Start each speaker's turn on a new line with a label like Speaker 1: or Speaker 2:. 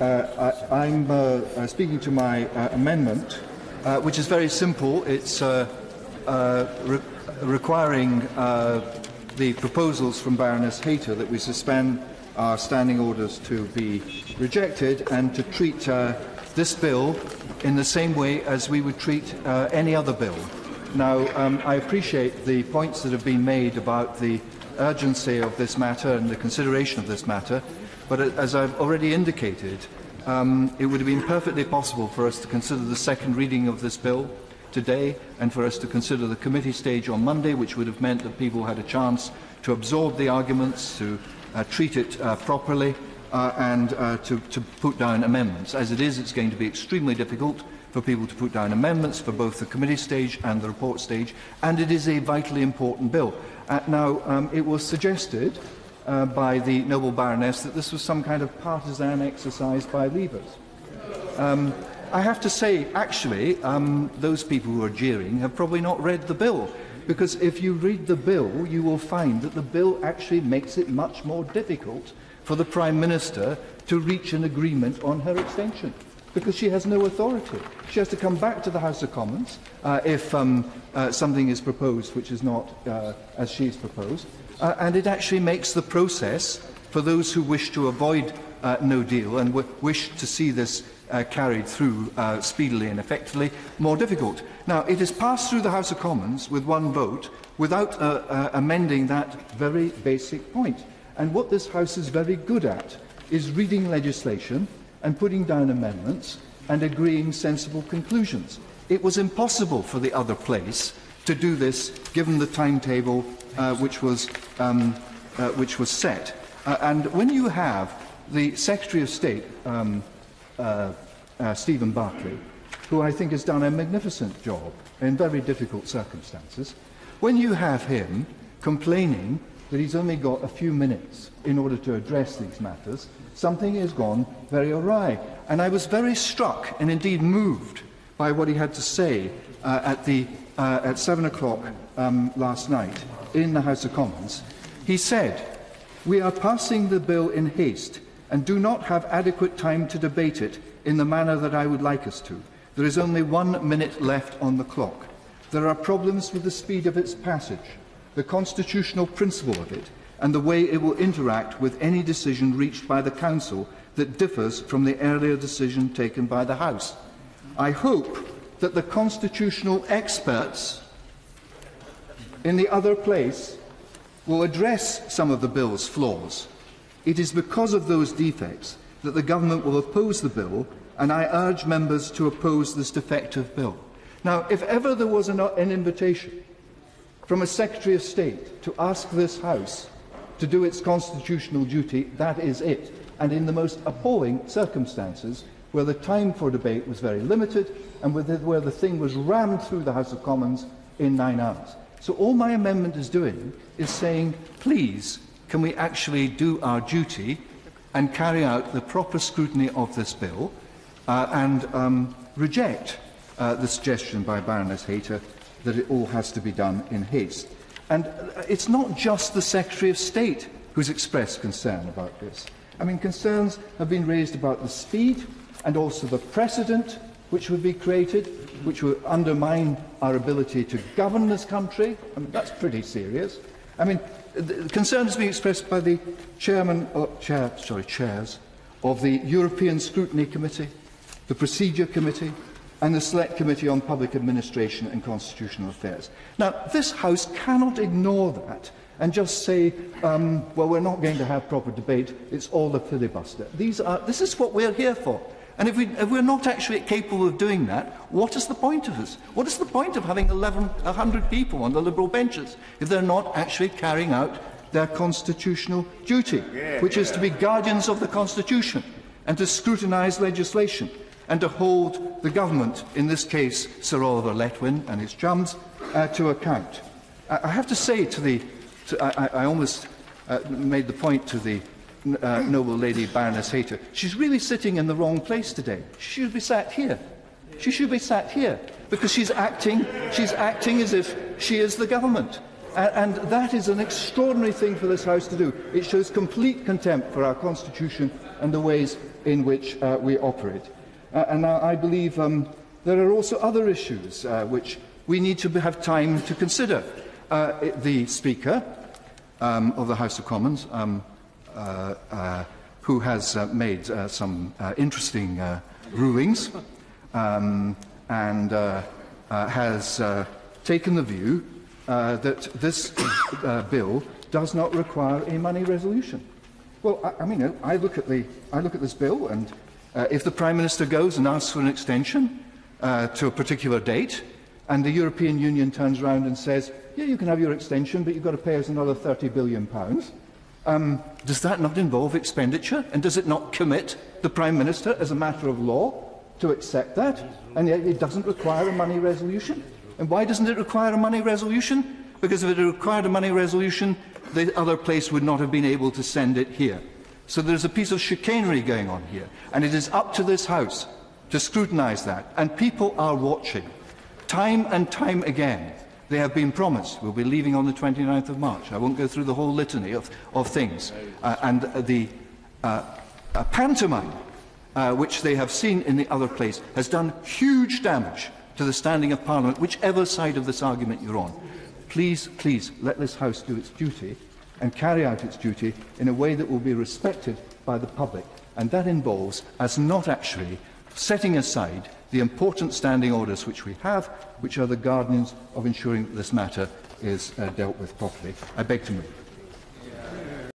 Speaker 1: I'm speaking to my amendment, which is very simple. It's requiring the proposals from Baroness Hayter that we suspend our standing orders to be rejected and to treat this bill in the same way as we would treat any other bill. Now, I appreciate the points that have been made about the urgency of this matter and the consideration of this matter, but as I've already indicated, it would have been perfectly possible for us to consider the second reading of this bill today and for us to consider the committee stage on Monday, which would have meant that people had a chance to absorb the arguments, to treat it properly and to put down amendments. As it is, it's going to be extremely difficult for people to put down amendments for both the committee stage and the report stage, and it is a vitally important bill. Now, it was suggested by the noble Baroness that this was some kind of partisan exercise by leavers. I have to say, actually, those people who are jeering have probably not read the bill, because if you read the bill, you will find that the bill actually makes it much more difficult for the Prime Minister to reach an agreement on her extension, because she has no authority. She has to come back to the House of Commons if something is proposed which is not as she's proposed, and it actually makes the process for those who wish to avoid no deal and wish to see this carried through speedily and effectively more difficult. Now, it is passed through the House of Commons with one vote without amending that very basic point. And what this House is very good at is reading legislation and putting down amendments and agreeing sensible conclusions. It was impossible for the other place to do this, given the timetable which was set. And when you have the Secretary of State, Stephen Barclay, who I think has done a magnificent job in very difficult circumstances, when you have him complaining that he's only got a few minutes in order to address these matters, something has gone very awry. And I was very struck and indeed moved by what he had to say at 7 o'clock last night in the House of Commons. He said, "We are passing the bill in haste and do not have adequate time to debate it in the manner that I would like us to. There is only 1 minute left on the clock. There are problems with the speed of its passage, the constitutional principle of it, and the way it will interact with any decision reached by the Council that differs from the earlier decision taken by the House. I hope that the constitutional experts in the other place will address some of the bill's flaws. It is because of those defects that the government will oppose the bill, and I urge members to oppose this defective bill." Now, if ever there was an invitation from a Secretary of State to ask this House to do its constitutional duty, that is it, and in the most appalling circumstances, where the time for debate was very limited and where the thing was rammed through the House of Commons in 9 hours. So all my amendment is doing is saying, please, can we actually do our duty and carry out the proper scrutiny of this bill and reject the suggestion by Baroness Hayter that it all has to be done in haste. And it's not just the Secretary of State who's expressed concern about this. I mean, concerns have been raised about the speed and also the precedent which would be created, which would undermine our ability to govern this country. I mean, that's pretty serious. I mean, the concern has been expressed by the chairs of the European Scrutiny Committee, the Procedure Committee, and the Select Committee on Public Administration and Constitutional Affairs. Now, this House cannot ignore that and just say, well, we're not going to have proper debate, it's all a filibuster. This is what we're here for. And if we're not actually capable of doing that, what is the point of us? What is the point of having 100 people on the Liberal benches if they're not actually carrying out their constitutional duty, which is to be guardians of the Constitution and to scrutinise legislation and to hold the government, in this case Sir Oliver Letwin and his chums, to account. I have to say I almost made the point to the noble lady Baroness Hayter, she's really sitting in the wrong place today. She should be sat here. She should be sat here because she's acting as if she is the government. And that is an extraordinary thing for this House to do. It shows complete contempt for our Constitution and the ways in which we operate. And now I believe there are also other issues which we need to have time to consider. The Speaker of the House of Commons, who has made some interesting rulings and has taken the view that this bill does not require a money resolution. Well, I mean, I look at this bill, and if the Prime Minister goes and asks for an extension to a particular date, and the European Union turns around and says, yeah, you can have your extension, but you've got to pay us another £30 billion, does that not involve expenditure? And does it not commit the Prime Minister, as a matter of law, to accept that? And yet it doesn't require a money resolution. And why doesn't it require a money resolution? Because if it required a money resolution, the other place would not have been able to send it here. So there's a piece of chicanery going on here. And it is up to this House to scrutinise that. And people are watching. Time and time again, they have been promised, we'll be leaving on the 29th of March. I won't go through the whole litany of things. And the pantomime which they have seen in the other place has done huge damage to the standing of Parliament, whichever side of this argument you're on. Please, please, let this House do its duty and carry out its duty in a way that will be respected by the public. And that involves us not actually setting aside the important standing orders which we have, which are the guardians of ensuring that this matter is dealt with properly. I beg to move.